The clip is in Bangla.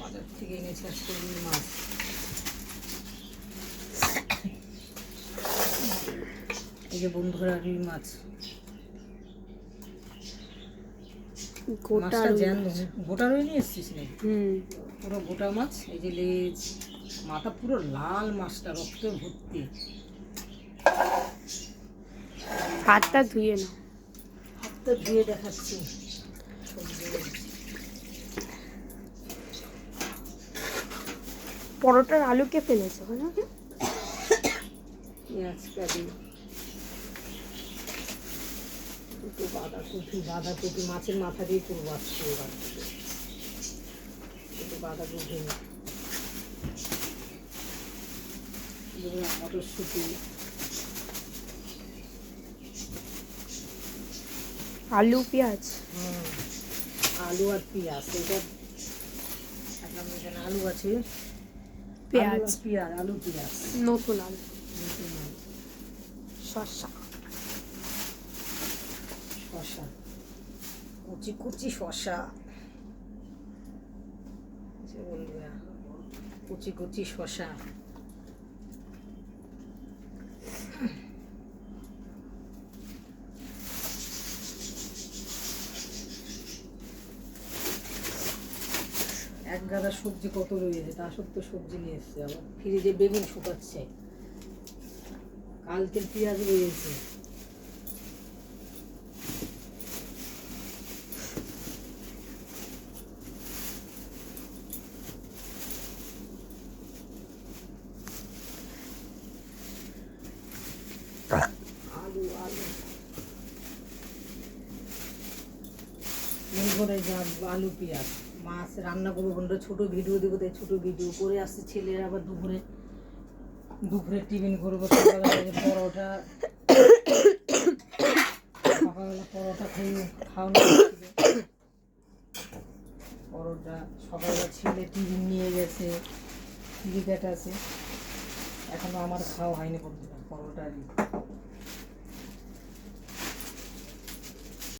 বাজার থেকে এনেছি আজকে রুই মাছ। এই যে বন্ধুরা রুই মাছ, মাছটা জ্যান্ত, গোটা রুই নিয়ে এসেছিস নাকি? পুরো গোটা মাছ। এই যে লেজ, মাথা পুরো লাল, মাছটা রক্তে ভর্তি। হাতটা ধুয়ে না, হাতটা ধুয়ে দেখাচ্ছি। পরোটার আলু কে ফেলেছে না? পেঁয়াজ কাটি, একটু বাঁধাকপি, বাঁধাকপি মাছের মাথা দিয়ে করবো আজকে। এবার একটু বাঁধাকপি, মটরশুঁটি, আলু পেঁয়াজ। আলু আর পেঁয়াজ। এটা এখন এখানে আলু আছে, পেঁয়াজ, পেঁয়াজ, আলু পেঁয়াজ, নতুন আলু, শসা, শসা, কুচি কুচি শসা, বন্ধুরা কুচি কুচি শসা। এক গাদা সবজি কত রয়েছে, তা সত্ত্বেও সবজি নিয়ে এসছে। আবার ফ্রিজে বেগুন শুকাচ্ছে, কালকের পেঁয়াজ রয়েছে। আলু আলু করে যা আলু পেঁয়াজ। মাছ রান্না করবো বন্ধুরা, ছোটো ভিডিও দেবো, তাই ছোটো ভিডিও করে আসছে। ছেলের আবার দুপুরে টিফিন করবো। সকালবেলা পরোটা, সকালবেলা পরোটা খাওয়ানো পরোটা সকালবেলা ছেলে টিফিন নিয়ে গেছে, ক্রিকেট আছে। এখনো আমার খাওয়া হয়নি বন্ধুরা পরোটা।